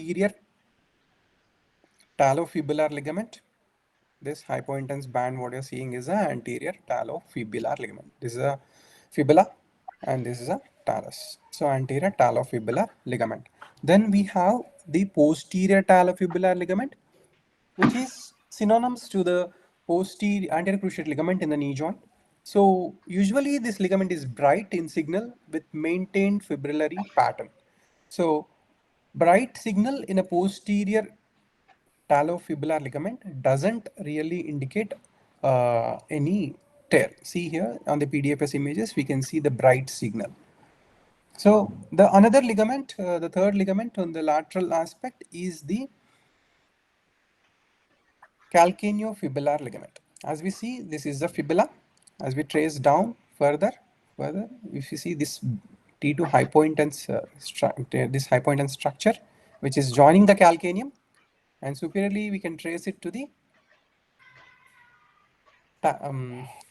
anterior talofibular ligament. This hypointense band, what you're seeing is an anterior talofibular ligament. This is a fibula and this is a talus. So anterior talofibular ligament. Then we have the posterior talofibular ligament, which is synonymous to the posterior anterior cruciate ligament in the knee joint. So usually this ligament is bright in signal with maintained fibrillary pattern. So bright signal in a posterior talofibular ligament doesn't really indicate any tear. See here on the PDFS images, we can see the bright signal. So the another ligament, the third ligament on the lateral aspect is the calcaneofibular ligament. As we see, this is the fibula. As we trace down further, if you see this T2 hypointense, this hypointense structure, which is joining the calcaneum, and superiorly we can trace it to the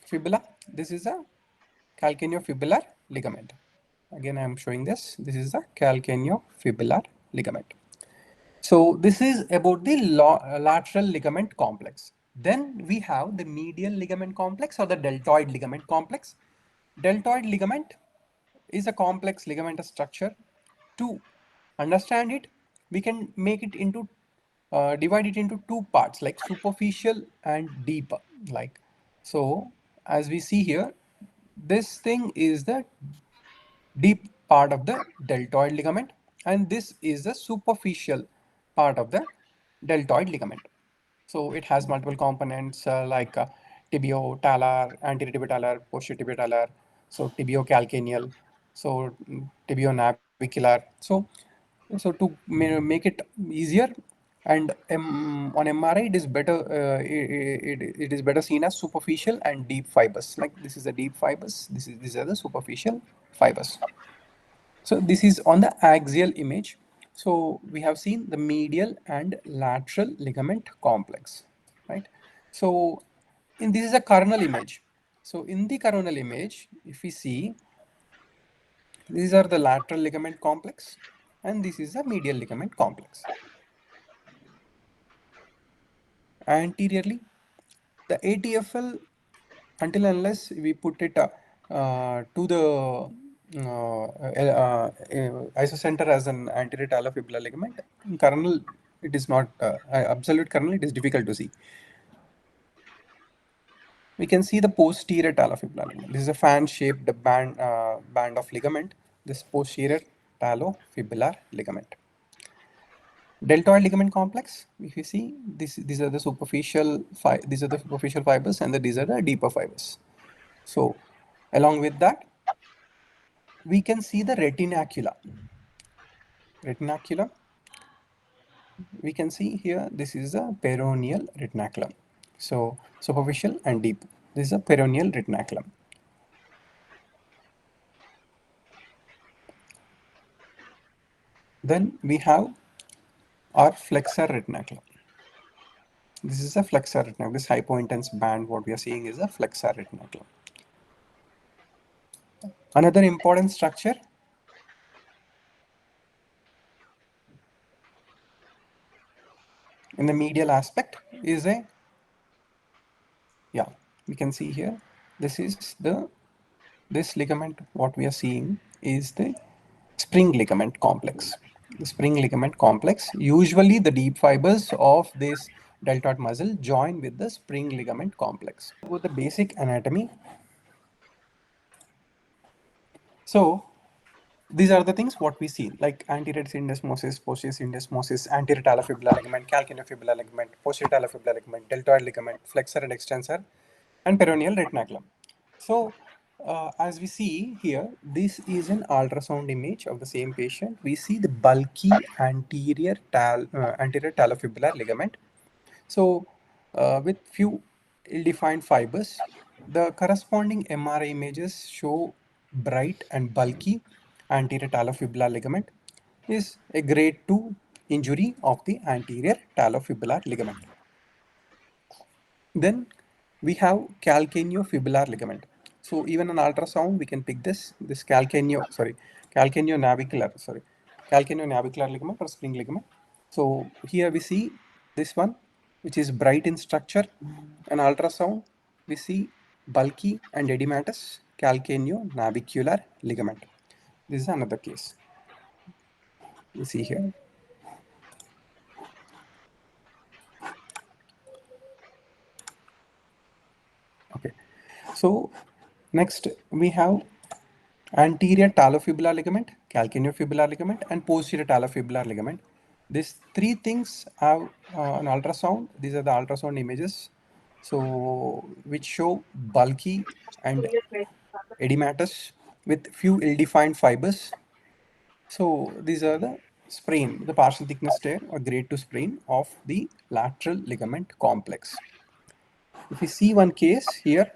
fibula. This is a calcaneofibular ligament. Again, I am showing this. This is the calcaneofibular ligament. So this is about the lateral ligament complex. Then we have the medial ligament complex or the deltoid ligament complex. Deltoid ligament is a complex ligamentous structure. To understand it, we can make it into divide it into two parts, like superficial and deep. Like so, as we see here, this thing is the deep part of the deltoid ligament, and this is the superficial part of the deltoid ligament. So it has multiple components like tibio-talar, anterior-tibio-talar, posterior-tibio-talar, so tibio-calcaneal, so tibio-navicular. So to make it easier, and on MRI it is better it is better seen as superficial and deep fibers. Like this is the deep fibers, these are the superficial fibers. So this is on the axial image. So we have seen the medial and lateral ligament complex, right? So this is a coronal image. So in the coronal image, if we see, these are the lateral ligament complex and this is the medial ligament complex. Anteriorly, the ATFL, until unless we put it to the isocenter as an anterior talofibular ligament, in coronal it is not absolute coronal, it is difficult to see. We can see the posterior talofibular ligament. This is a fan-shaped band of ligament. This posterior talofibular ligament. Deltoid ligament complex. If you see, these are the superficial fibers, and these are the deeper fibers. So, along with that, we can see the retinacula. Retinacula. We can see here. This is a peroneal retinaculum. So, superficial and deep. This is a peroneal retinaculum. Then we have our flexor retinaculum. This is a flexor retinaculum. This hypointense band, what we are seeing is a flexor retinaculum. Another important structure in the medial aspect is we can see here, this ligament, what we are seeing is the spring ligament complex. The spring ligament complex, usually the deep fibers of this deltoid muscle join with the spring ligament complex. With the basic anatomy, so these are the things what we see, like anterior syndesmosis, posterior syndesmosis, anterior talofibular ligament, calcaneofibular ligament, posterior talofibular ligament, deltoid ligament, flexor and extensor, and peroneal retinaculum. So as we see here, this is an ultrasound image of the same patient. We see the bulky anterior talofibular ligament. So with few ill-defined fibers, the corresponding MRI images show bright and bulky anterior talofibular ligament is a grade 2 injury of the anterior talofibular ligament. Then we have calcaneofibular ligament. So even on ultrasound, we can pick this calcaneonavicular ligament or spring ligament. So here we see this one, which is bright in structure. An ultrasound, we see bulky and edematous calcaneonavicular ligament. This is another case. You see here. Okay. So next we have anterior talofibular ligament, calcaneofibular ligament, and posterior talofibular ligament. These three things have an ultrasound. These are the ultrasound images, so which show bulky and edematous with few ill-defined fibers. So these are the sprain, the partial thickness tear or grade 2 sprain of the lateral ligament complex. If we see one case here,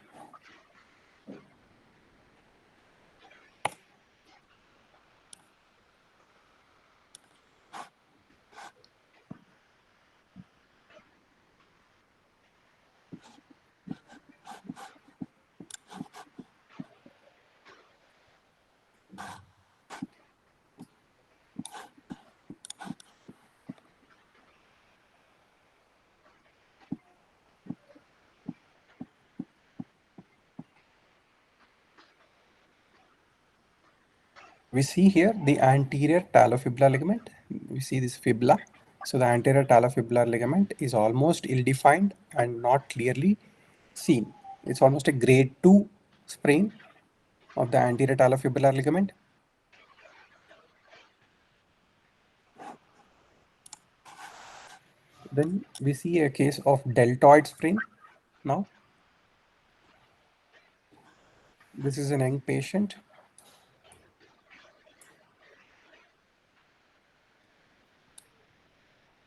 we see here the anterior talofibular ligament. We see this fibula. So the anterior talofibular ligament is almost ill-defined and not clearly seen. It's almost a grade 2 sprain of the anterior talofibular ligament. Then we see a case of deltoid sprain. Now, this is an young patient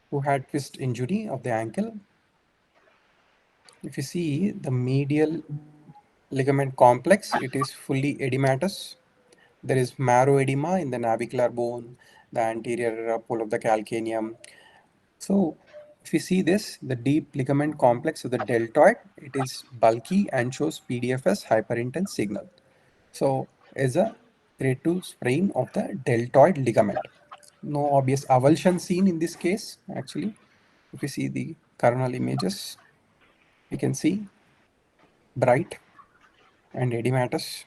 who had twist injury of the ankle. If you see the medial ligament complex, it is fully edematous. There is marrow edema in the navicular bone, the anterior pole of the calcaneum. So if you see this, the deep ligament complex of the deltoid, it is bulky and shows PDFS hyperintense signal. So is a grade 2 sprain of the deltoid ligament. No obvious avulsion seen in this case, actually. If you see the coronal images, we can see bright and edematous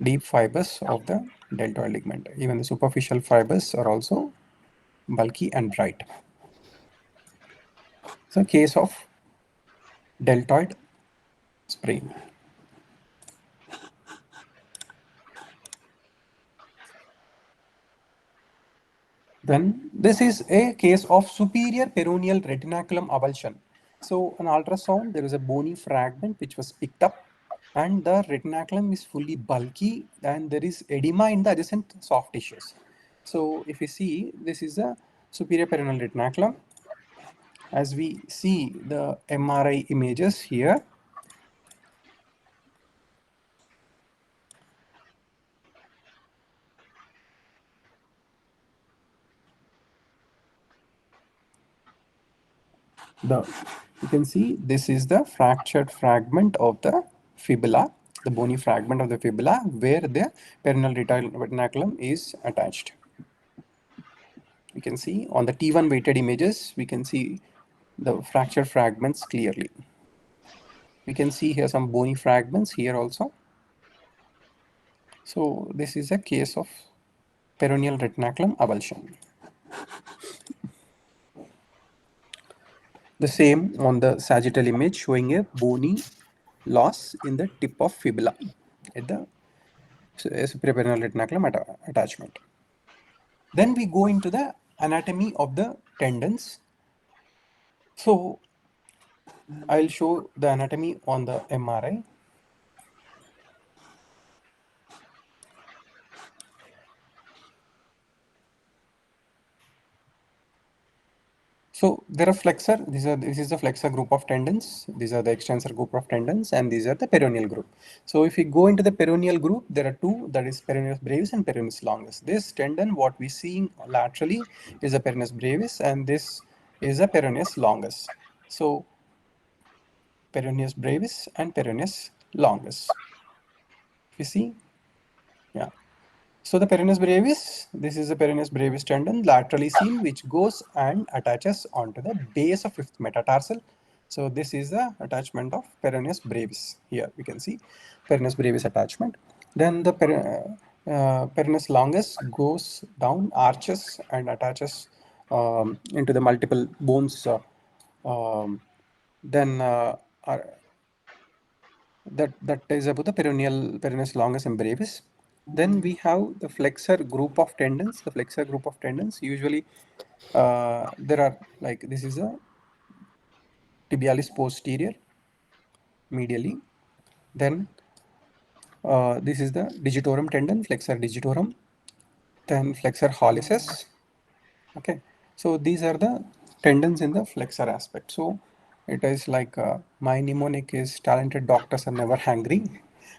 deep fibers of the deltoid ligament. Even the superficial fibers are also bulky and bright. So case of deltoid sprain. Then this is a case of superior peroneal retinaculum avulsion. So on ultrasound, there is a bony fragment which was picked up and the retinaculum is fully bulky and there is edema in the adjacent soft tissues. So if you see, this is a superior peroneal retinaculum. As we see the MRI images here, the you can see this is the fractured fragment of the fibula, the bony fragment of the fibula where the peroneal retinaculum is attached. You can see on the T1 weighted images, we can see the fractured fragments clearly. We can see here some bony fragments here also. So this is a case of peroneal retinaculum avulsion. The same on the sagittal image showing a bony loss in the tip of fibula at the superior retinaculum attachment. Then we go into the anatomy of the tendons. So I'll show the anatomy on the MRI. So there are flexor. This is the flexor group of tendons. These are the extensor group of tendons, and these are the peroneal group. So if we go into the peroneal group, there are two. That is peroneus brevis and peroneus longus. This tendon, what we see laterally, is a peroneus brevis, and this is a peroneus longus. So peroneus brevis and peroneus longus. If you see, yeah. So the peroneus brevis, this is the peroneus brevis tendon laterally seen, which goes and attaches onto the base of fifth metatarsal. So this is the attachment of peroneus brevis. Here we can see peroneus brevis attachment. Then the peroneus longus goes down, arches and attaches into the multiple bones. Um, then that is about the peroneus longus and brevis. Then we have the flexor group of tendons. The flexor group of tendons usually there are like this is a tibialis posterior medially. Then this is the digitorum tendon, flexor digitorum. Then flexor hallucis. Okay, so these are the tendons in the flexor aspect. So it is like my mnemonic is talented doctors are never hungry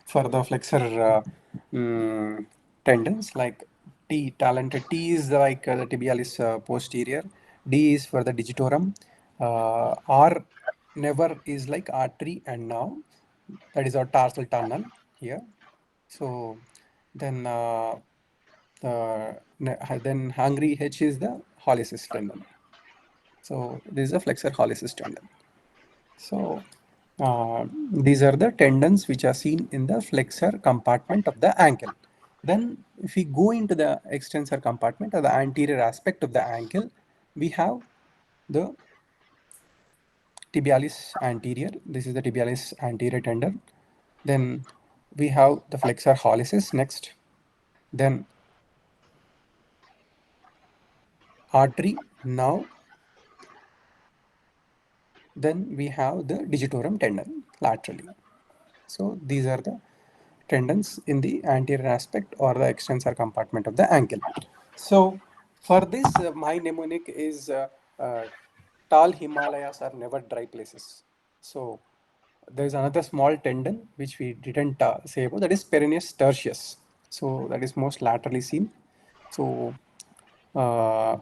for the flexor tendons. Like T, talented T is like the tibialis posterior, D is for the digitorum, R never is like artery and nerve, that is our tarsal tunnel here. So then then hungry H is the hallucis tendon. So this is a flexor hallucis tendon. So these are the tendons which are seen in the flexor compartment of the ankle. Then if we go into the extensor compartment or the anterior aspect of the ankle, we have the tibialis anterior. This is the tibialis anterior tendon. Then we have the flexor hallucis next. Then artery, now then we have the digitorum tendon laterally. So these are the tendons in the anterior aspect or the extensor compartment of the ankle. So for this, my mnemonic is tall Himalayas are never dry places. So there is another small tendon which we didn't say about, that is peroneus tertius. So that is most laterally seen. So uh,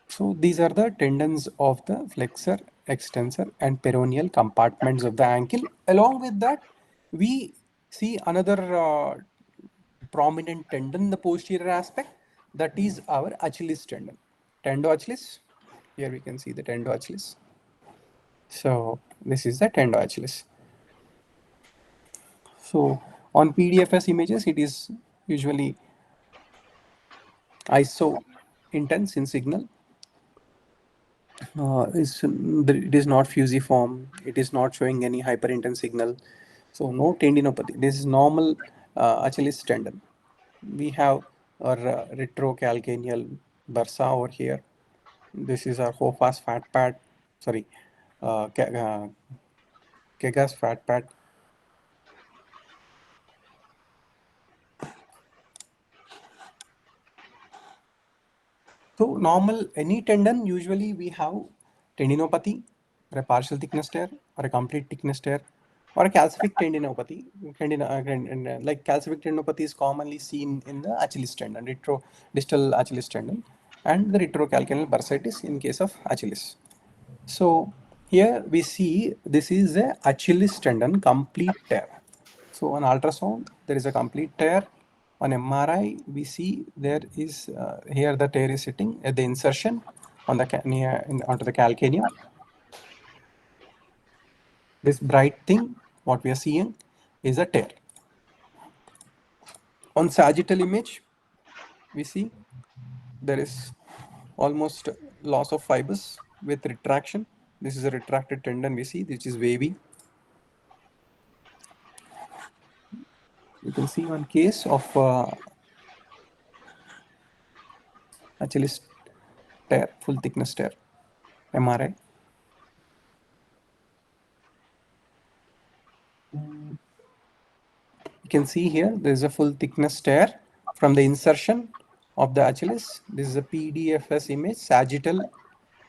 so these are the tendons of the flexor, extensor, and peroneal compartments of the ankle. Along with that, we see another prominent tendon in the posterior aspect, that is our Achilles tendon. Tendo Achilles. Here we can see the tendo Achilles. So this is the tendo Achilles. So on PDFS images, it is usually iso intense in signal. It is not fusiform. It is not showing any hyperintense signal. So no tendinopathy. This is normal Achilles tendon. We have our retrocalcaneal bursa over here. This is our Hoffa's fat pad. Sorry, Kega's fat pad. So normal, any tendon, usually we have tendinopathy or a partial thickness tear or a complete thickness tear or a calcific tendinopathy. Like calcific tendinopathy is commonly seen in the Achilles tendon, distal Achilles tendon, and the retrocalcaneal bursitis in case of Achilles. So here we see this is a Achilles tendon complete tear. So on ultrasound, there is a complete tear. On MRI, we see there is here the tear is sitting at the insertion on the onto the calcaneum. This bright thing, what we are seeing, is a tear. On sagittal image, we see there is almost loss of fibers with retraction. This is a retracted tendon we see, which is wavy. You can see one case of Achilles tear, full thickness tear, MRI. You can see here there is a full thickness tear from the insertion of the Achilles. This is a PDFS image, sagittal.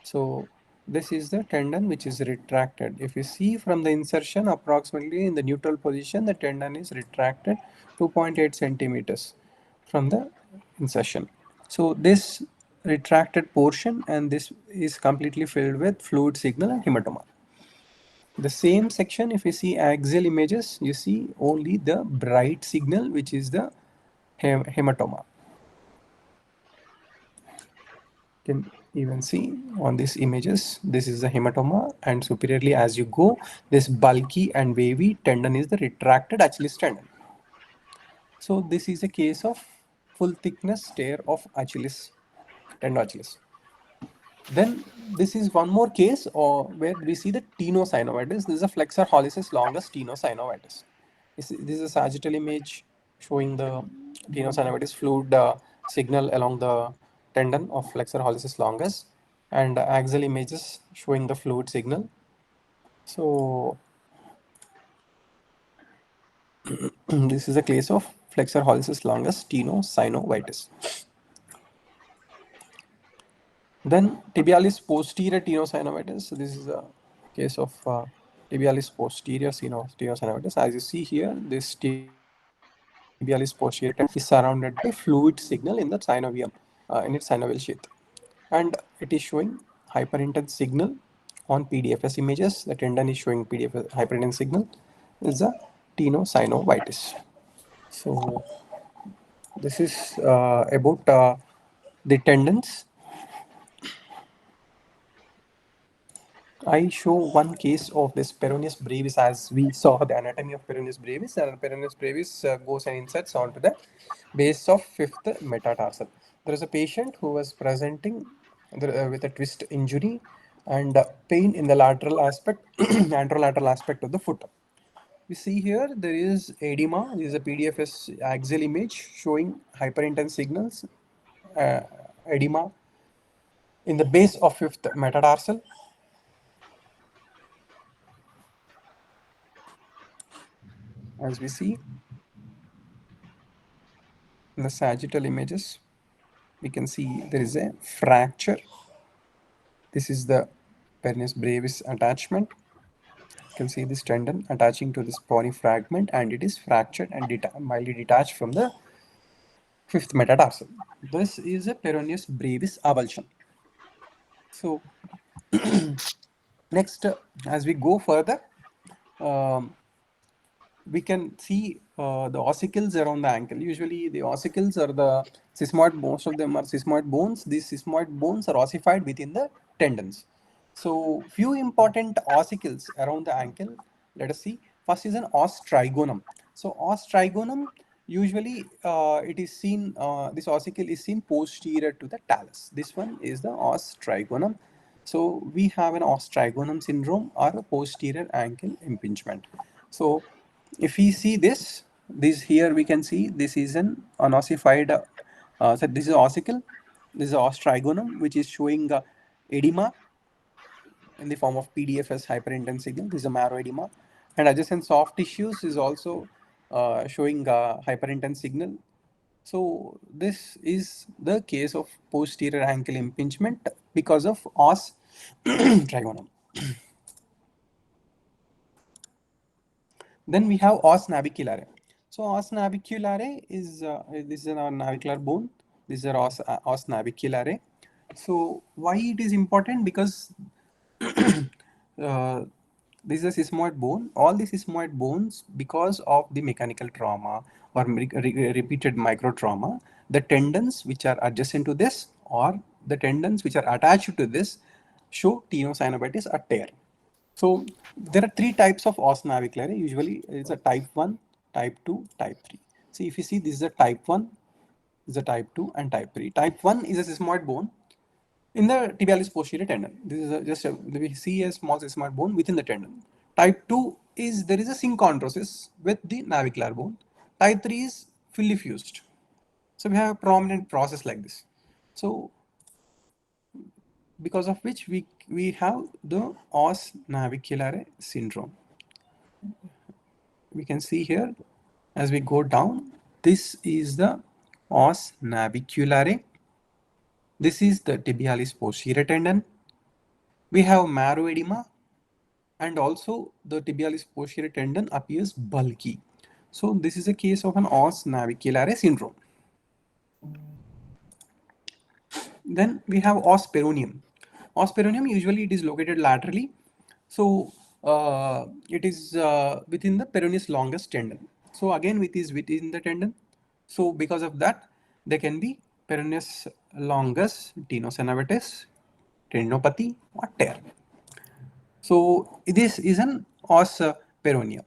So this is the tendon which is retracted. If you see from the insertion, approximately in the neutral position, the tendon is retracted 2.8 centimeters from the insertion. So this retracted portion and this is completely filled with fluid signal and hematoma. The same section, if you see axial images, you see only the bright signal, which is the hematoma. can even see on these images, this is the hematoma, and superiorly as you go, this bulky and wavy tendon is the retracted Achilles tendon. So this is a case of full thickness tear of Achilles, tendon Achilles. Then this is one more case where we see the tenosynovitis. This is a flexor hallucis longus tenosynovitis. This is a sagittal image showing the tenosynovitis fluid signal along the tendon of flexor hallucis longus, and axial images showing the fluid signal. So this is a case of flexor hallucis longus tenosynovitis. Then tibialis posterior tenosynovitis. So this is a case of tibialis posterior tenosynovitis. As you see here, this tibialis posterior tendon is surrounded by fluid signal in the synovium, in its synovial sheath. And it is showing hyperintense signal on PDFS images. The tendon is showing PDFS hyperintense signal is a tenosynovitis. So this is about the tendons. I show one case of this peroneus brevis, as we saw the anatomy of peroneus brevis, and peroneus brevis goes and inserts onto the base of fifth metatarsal. There is a patient who was presenting with a twist injury and pain in the lateral aspect, anterolateral aspect of the foot. We see here there is edema. This is a PDFS axial image showing hyperintense signals, uh, edema in the base of fifth metatarsal. As we see in the sagittal images, we can see there is a fracture. This is the peroneus brevis attachment. You can see this tendon attaching to this bony fragment, and it is fractured and mildly detached from the fifth metatarsal. This is a peroneus brevis avulsion. So next, as we go further, um, we can see the ossicles around the ankle. Usually the ossicles are the sesamoid, most of them are sesamoid bones. These sesamoid bones are ossified within the tendons. So few important ossicles around the ankle. Let us see. First is an os trigonum. So os trigonum, usually it is seen, this ossicle is seen posterior to the talus. This one is the os trigonum. So we have an os trigonum syndrome or a posterior ankle impingement. So if we see this here, we can see this is an unossified, so this is ossicle, this is os trigonum, which is showing edema in the form of PDFS hyperintense signal. This is a marrow edema, and adjacent soft tissues is also showing hyperintense signal. So this is the case of posterior ankle impingement because of os trigonum. Then we have os naviculare. So os naviculare is this is our navicular bone. This is our os naviculare. So why it is important? Because uh, this is a sesamoid bone. All the sesamoid bones, because of the mechanical trauma or repeated micro trauma, the tendons which are adjacent to this or the tendons which are attached to this show tenosynovitis or tear. So there are three types of os naviculae. Usually it's a type 1, type 2, type 3. See, if you see, this is a type 1, this is a type 2, and type 3. Type 1 is a sesamoid bone in the tibialis posterior tendon. This is we see a small sesamoid bone within the tendon. Type 2 is there is a synchondrosis with the navicular bone. Type 3 is fully fused. So we have a prominent process like this. So because of which we have the os naviculare syndrome. We can see here as we go down, this is the os naviculare. This is the tibialis posterior tendon. We have marrow edema, and also the tibialis posterior tendon appears bulky. So this is a case of an os naviculare syndrome. Then we have os peroneum. Os peroneum, usually it is located laterally. So it is within the peroneus longus tendon. So again, it is within the tendon. So because of that, there can be peroneus longus, tenosynovitis, tendinopathy, or tear. So this is an os peroneum.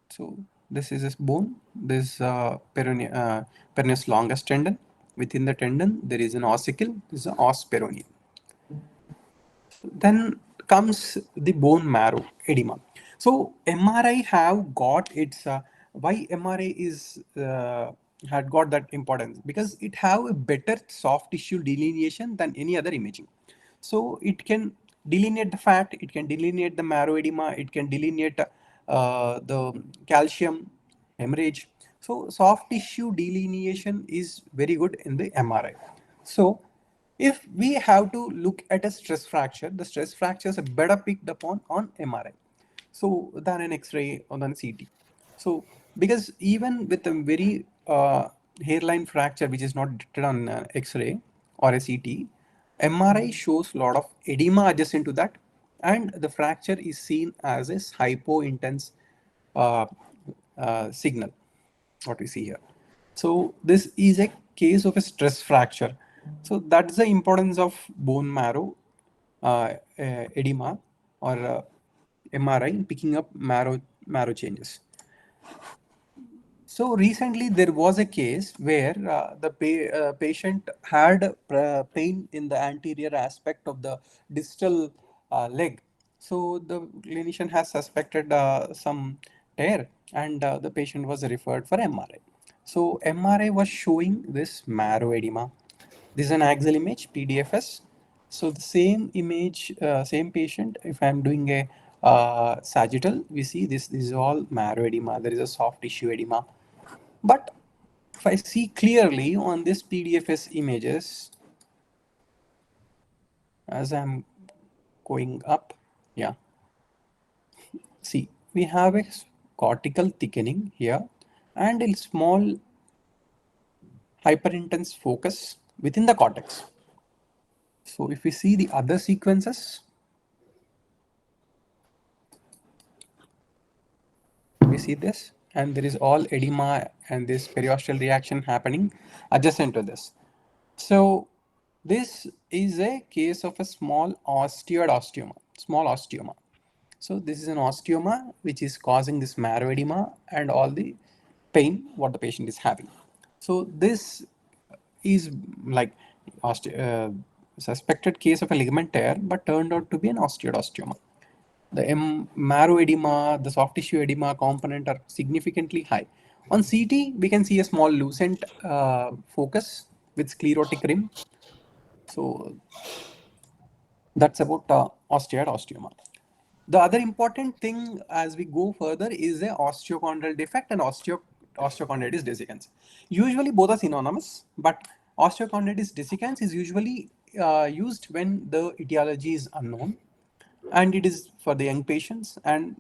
So this is a bone. This peroneus longus tendon. Within the tendon, there is an ossicle. This is an os peroneum. Then comes the bone marrow edema. So MRI have got its why MRI is had got that importance, because it have a better soft tissue delineation than any other imaging. So it can delineate the fat, it can delineate the marrow edema, it can delineate the calcium hemorrhage. So soft tissue delineation is very good in the MRI. So if we have to look at a stress fracture, the stress fractures are better picked upon on MRI, so than an X-ray or than CT. So because even with a very hairline fracture which is not detected on X-ray or a CT, MRI shows a lot of edema adjacent to that, and the fracture is seen as a hypo-intense uh, signal, what we see here. So this is a case of a stress fracture. So that's the importance of bone marrow edema or MRI in picking up marrow changes. So recently there was a case where the patient had pain in the anterior aspect of the distal leg. So the clinician has suspected some tear, and the patient was referred for MRI. So MRI was showing this marrow edema. This is an axial image, PDFS. So the same image, same patient, if I'm doing a sagittal, we see this is all marrow edema. There is a soft tissue edema. But if I see clearly on this PDFS images, as I'm going up, yeah, see, we have a cortical thickening here and a small hyperintense focus within the cortex. So if we see the other sequences, we see this, and there is all edema and this periosteal reaction happening adjacent to this. So this is a case of a small osteoid osteoma, small osteoma. So this is an osteoma which is causing this marrow edema and all the pain what the patient is having. So this is like suspected case of a ligament tear, but turned out to be an osteoid osteoma. The marrow edema, the soft tissue edema component are significantly high. On CT, we can see a small lucent focus with sclerotic rim. So that's about osteoid osteoma. The other important thing as we go further is the osteochondral defect and osteochondritis dissecans. Usually both are synonymous, but osteochondritis dissecans is usually used when the etiology is unknown, and it is for the young patients. And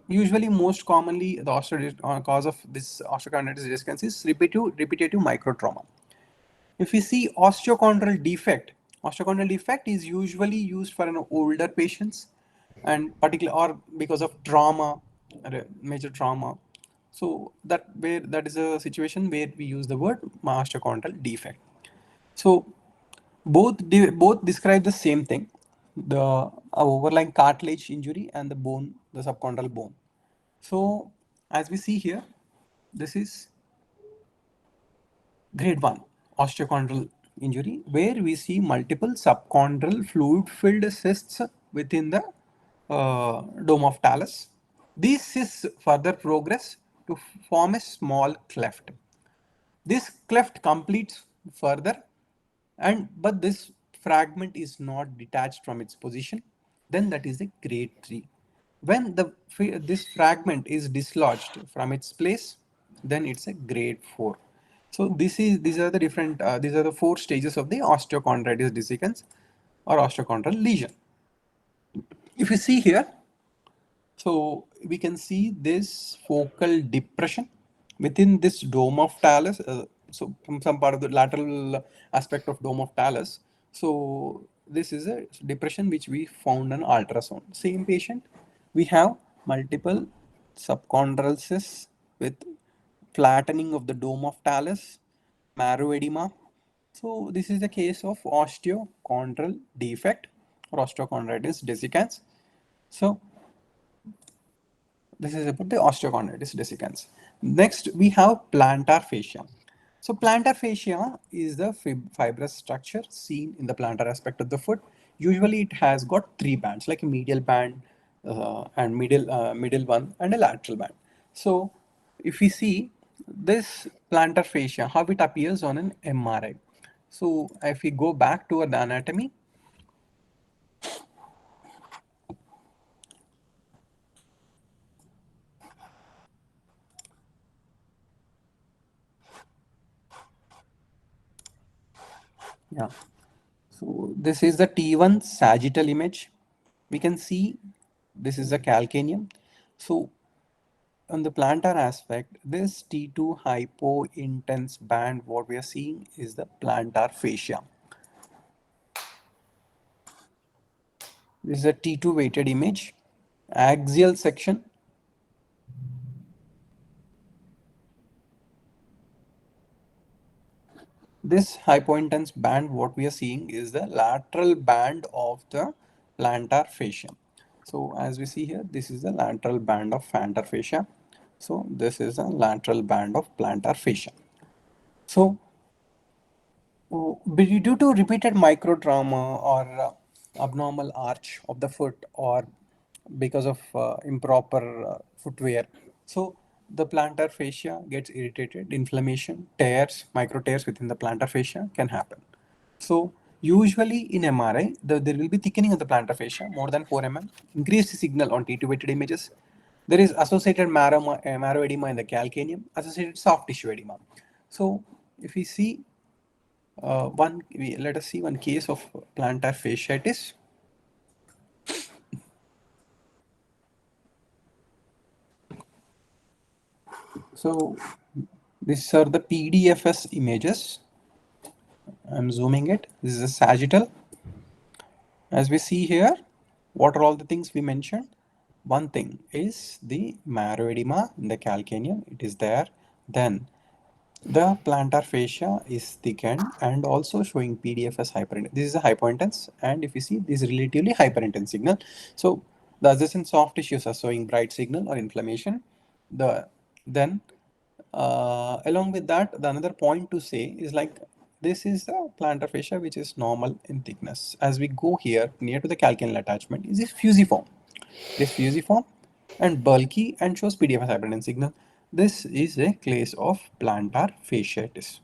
usually most commonly the cause of this osteochondritis dissecans is repetitive microtrauma. If we see osteochondral defect is usually used for an older patients, and particular or because of trauma, major trauma. So that is a situation where we use the word osteochondral defect. So both describe the same thing, the overlying cartilage injury and the bone, the subchondral bone. So as we see here, this is grade 1 osteochondral injury, where we see multiple subchondral fluid filled cysts within the dome of talus. These cysts further progress to form a small cleft. This cleft completes further, and but this fragment is not detached from its position, then that is a grade 3. When this fragment is dislodged from its place, then it's a grade 4. So these are the different these are the 4 stages of the osteochondritis dissecans or osteochondral lesion. If you see here, so we can see this focal depression within this dome of talus. So from some part of the lateral aspect of dome of talus. So this is a depression which we found on ultrasound. Same patient, we have multiple subchondral cysts with flattening of the dome of talus, marrow edema. So this is the case of osteochondral defect or osteochondritis dissecans. So this is about the osteochondritis dissecans. Next, we have plantar fascia. So plantar fascia is the fibrous structure seen in the plantar aspect of the foot. Usually it has got three bands, like a medial band and middle one and a lateral band. So if we see this plantar fascia, how it appears on an MRI. So if we go back to the anatomy, yeah. So this is the T1 sagittal image. We can see this is the calcaneum. So on the plantar aspect, this T2 hypo-intense band, what we are seeing is the plantar fascia. This is a T2 weighted image. Axial section. This hypointense band, what we are seeing is the lateral band of the plantar fascia. So as we see here, this is the lateral band of plantar fascia. So this is the lateral band of plantar fascia. So due to repeated microtrauma or abnormal arch of the foot or because of improper footwear, so the plantar fascia gets irritated, inflammation, tears, micro tears within the plantar fascia can happen. So usually in MRI, there will be thickening of the plantar fascia more than 4 mm, increased signal on T2 weighted images. There is associated marrow edema in the calcaneum, associated soft tissue edema. So if we see let us see one case of plantar fasciitis. So these are the PDFS images. I'm zooming it. This is a sagittal. As we see here, what are all the things we mentioned? One thing is the marrow edema in the calcaneum. It is there. Then the plantar fascia is thickened and also showing PDFS hyperintense. This is a hypointense, and if you see, this is relatively hyperintense signal. So the adjacent soft tissues are showing bright signal or inflammation. Then along with that, the another point to say is like this is the plantar fascia which is normal in thickness. As we go here near to the calcaneal attachment, is this fusiform. It is fusiform and bulky and shows PDFS hypertension signal. This is a case of plantar fasciitis.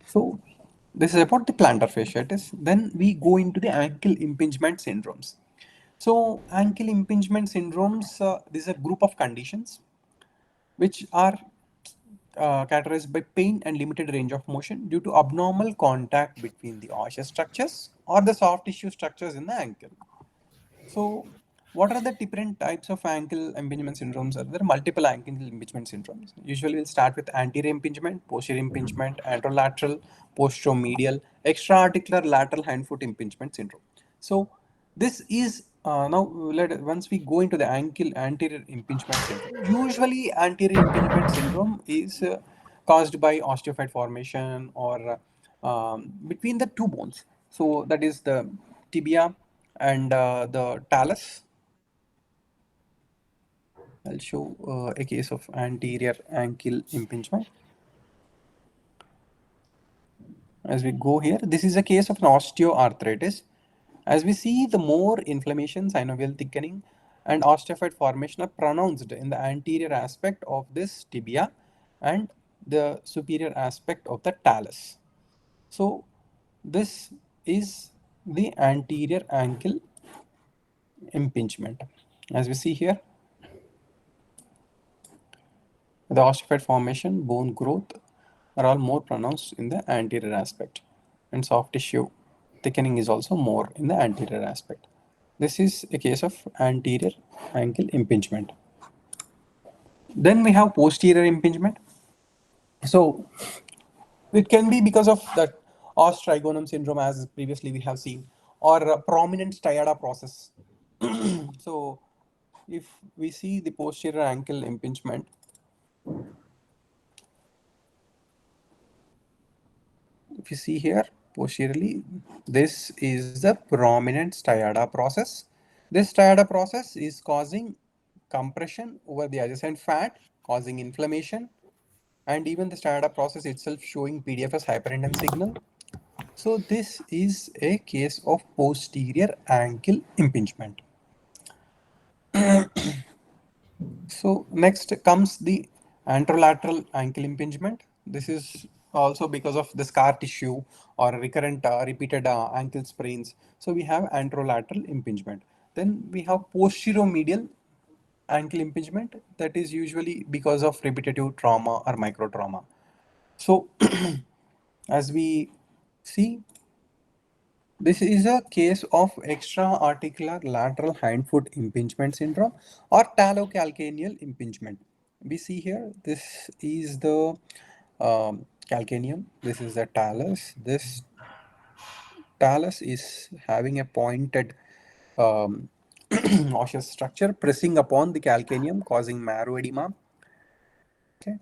So this is about the plantar fasciitis. Then we go into the ankle impingement syndromes. So ankle impingement syndromes, this is a group of conditions which are characterized by pain and limited range of motion due to abnormal contact between the osseous structures or the soft tissue structures in the ankle. So, what are the different types of ankle impingement syndromes? Are there multiple ankle impingement syndromes? Usually, we'll start with anterior impingement, posterior impingement, anterolateral, posteromedial, extraarticular lateral hindfoot impingement syndrome. So, this is once we go into the ankle anterior impingement syndrome. Usually, anterior impingement syndrome is caused by osteophyte formation or between the two bones. So that is the tibia and the talus. I'll show a case of anterior ankle impingement. As we go here, this is a case of an osteoarthritis. As we see, the more inflammation, synovial thickening, and osteophyte formation are pronounced in the anterior aspect of this tibia and the superior aspect of the talus. So this is the anterior ankle impingement. As we see here, the osteophyte formation, bone growth are all more pronounced in the anterior aspect, and soft tissue thickening is also more in the anterior aspect. This is a case of anterior ankle impingement. Then we have posterior impingement. So it can be because of that os trigonum syndrome, as previously we have seen, or prominent striata process. So if we see the posterior ankle impingement, if you see here posteriorly, this is the prominent striata process. This striata process is causing compression over the adjacent fat, causing inflammation, and even the striata process itself showing PDFS hyperintensity signal. So this is a case of posterior ankle impingement. So next comes the anterolateral ankle impingement. This is also because of the scar tissue or recurrent repeated ankle sprains. So we have anterolateral impingement. Then we have posteromedial ankle impingement, that is usually because of repetitive trauma or micro trauma. So as we see, this is a case of extra-articular lateral hindfoot impingement syndrome or talocalcaneal impingement. We see here, this is the calcaneum, this is the talus. This talus is having a pointed um, osseous structure pressing upon the calcaneum, causing marrow edema. Okay,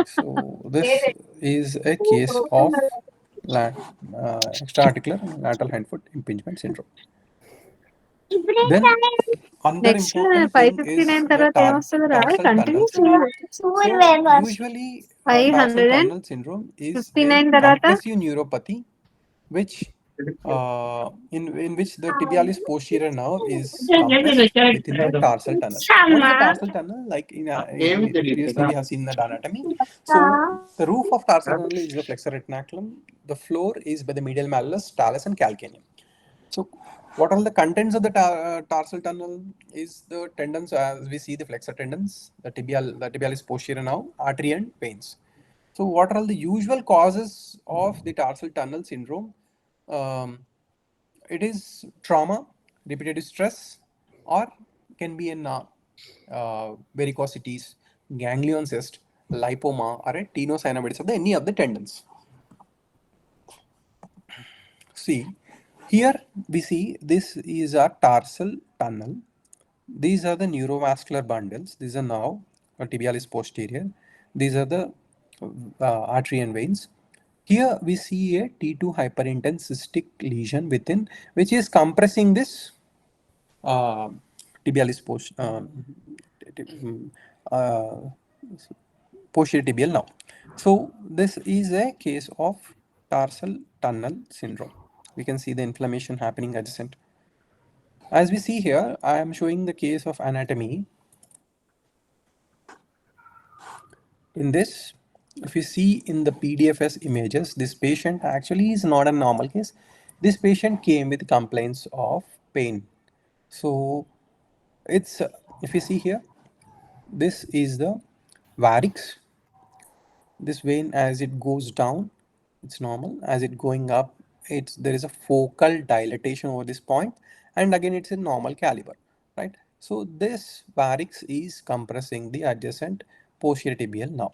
so this is a case of extra-articular lateral hindfoot impingement syndrome. Then another next important five thing fifty is nine the తర్వాత ఏమొస్తుందిరా tarsal tunnel continue syndrome. So చేయాలి. usually five tarsal hundred and tunnel syndrome is fifty a nine తర్వాత compressive neuropathy which in which the tibialis posterior nerve is compressed within the tarsal tunnel. What is the tarsal tunnel? Like previously we have seen the anatomy. So the roof of tarsal tunnel is the flexor retinaculum. The floor is by the medial malleus, talus, and calcaneum. So, what are the contents of the tarsal tunnel? Is the tendons, as we see the flexor tendons, the tibialis posterior now, artery and veins. So, what are the usual causes of the tarsal tunnel syndrome? Um, it is trauma, repetitive stress, or can be in varicosities, ganglion cyst, lipoma, or a tenosynovitis of the any of the tendons. See, here we see this is a tarsal tunnel. These are the neurovascular bundles. These are now tibialis posterior. These are the artery and veins. Here we see a T2 hyperintense cystic lesion within, which is compressing this uh, tibialis uh, posterior tibial now. So this is a case of tarsal tunnel syndrome. We can see the inflammation happening adjacent. As we see here, I am showing the case of anatomy. In this, if you see in the PDFS images, this patient actually is not a normal case. This patient came with complaints of pain. So it's, if you see here, this is the varix. This vein, as it goes down, it's normal. As it going up, it's there is a focal dilatation over this point, and again it's a normal caliber, right? So this varix is compressing the adjacent posterior tibial now.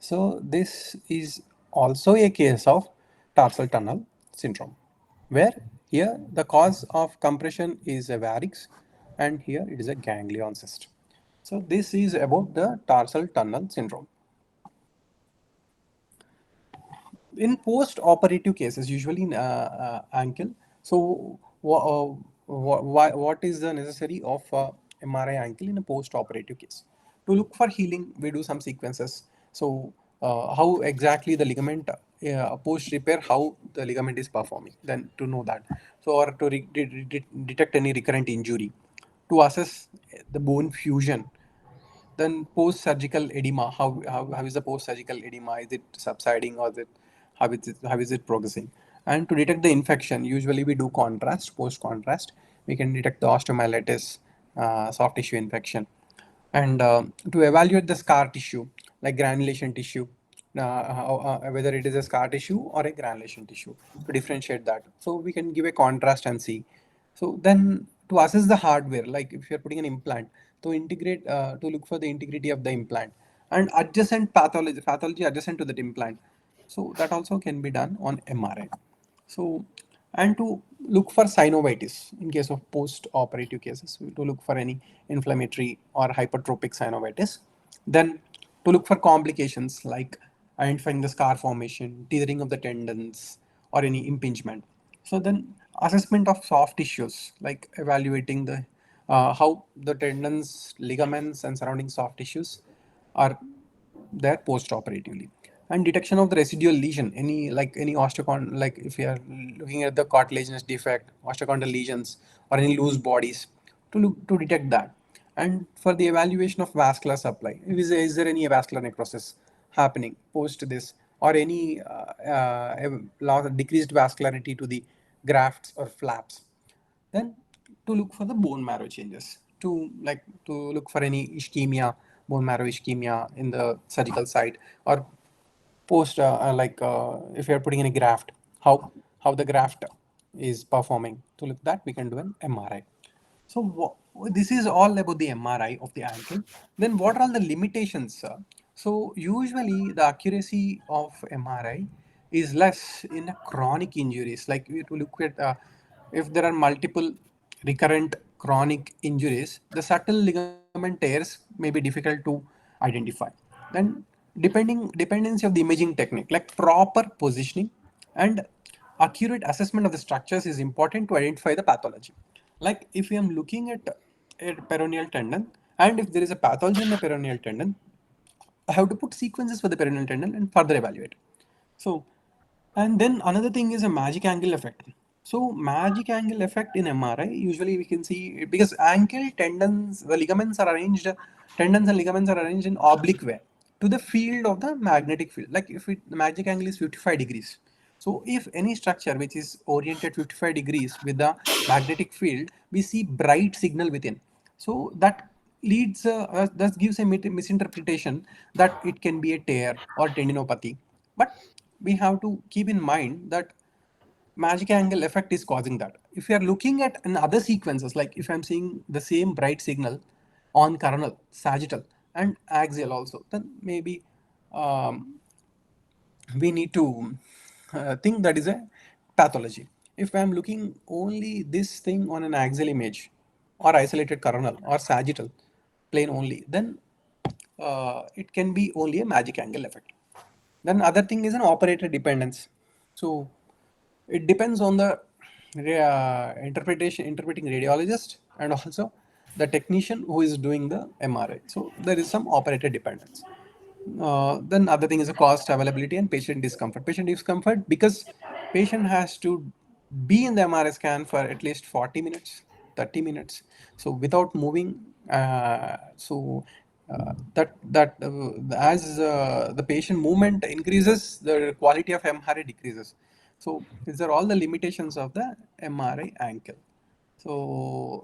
So this is also a case of tarsal tunnel syndrome, where here the cause of compression is a varix, and here it is a ganglion cyst. So this is about the tarsal tunnel syndrome. In post-operative cases, usually in ankle, so what is the necessary of MRI ankle in a post-operative case? To look for healing, we do some sequences. So how exactly the ligament post-repair, how the ligament is performing, then to know that. So or to detect any recurrent injury, to assess the bone fusion. Then post-surgical edema, how is the post-surgical edema? Is it subsiding, or is it how is it progressing? And to detect the infection, usually we do contrast, post-contrast. We can detect the osteomyelitis, soft tissue infection. And to evaluate the scar tissue, like granulation tissue, whether it is a scar tissue or a granulation tissue, to differentiate that. So we can give a contrast and see. So then to assess the hardware, like if you're putting an implant, to integrate, to look for the integrity of the implant and adjacent pathology adjacent to that implant. So that also can be done on MRI. So, and to look for synovitis in case of post-operative cases, to look for any inflammatory or hypertrophic synovitis. Then to look for complications like identifying the scar formation, tethering of the tendons, or any impingement. So then assessment of soft tissues, like evaluating the how the tendons, ligaments, and surrounding soft tissues are there post-operatively. And detection of the residual lesion, any like any osteochond, like if you are looking at the cartilaginous defect, osteochondral lesions, or any loose bodies, to look to detect that. And for the evaluation of vascular supply, is there any vascular necrosis happening post this, or any decreased vascularity to the grafts or flaps. Then to look for the bone marrow changes, to look for any ischemia, bone marrow ischemia in the surgical site, or post if you're putting in a graft, how the graft is performing. To look that, we can do an MRI. So this is all about the MRI of the ankle. Then what are all the limitations, sir? So usually the accuracy of MRI is less in a chronic injuries. Like we to look at if there are multiple recurrent chronic injuries, the subtle ligament tears may be difficult to identify. Then dependency of the imaging technique, like proper positioning and accurate assessment of the structures is important to identify the pathology. Like if I am looking at a peroneal tendon, and if there is a pathology in the peroneal tendon, I have to put sequences for the peroneal tendon and further evaluate. So, and then another thing is a magic angle effect. So magic angle effect in MRI, usually we can see because ankle tendons, the ligaments are arranged, tendons and ligaments are arranged in oblique way to the field of the magnetic field. Like if the magic angle is 55 degrees. So if any structure which is oriented 55 degrees with the magnetic field, we see bright signal within. So that leads, that gives a misinterpretation that it can be a tear or tendinopathy. But we have to keep in mind that magic angle effect is causing that. If you are looking at in other sequences, like if I'm seeing the same bright signal on coronal, sagittal, and axial also, then maybe um, we need to think that is a pathology. If I'm looking only this thing on an axial image or isolated coronal or sagittal plane only, then it can be only a magic angle effect. Then other thing is an operator dependence. So it depends on the interpreting radiologist and also the technician who is doing the MRI. So there is some operator dependence. Then other thing is the cost, availability, and patient discomfort. Patient discomfort because patient has to be in the MRI scan for at least 40 minutes, 30 minutes. So without moving, as the patient movement increases, the quality of MRI decreases. So these are all the limitations of the MRI ankle. So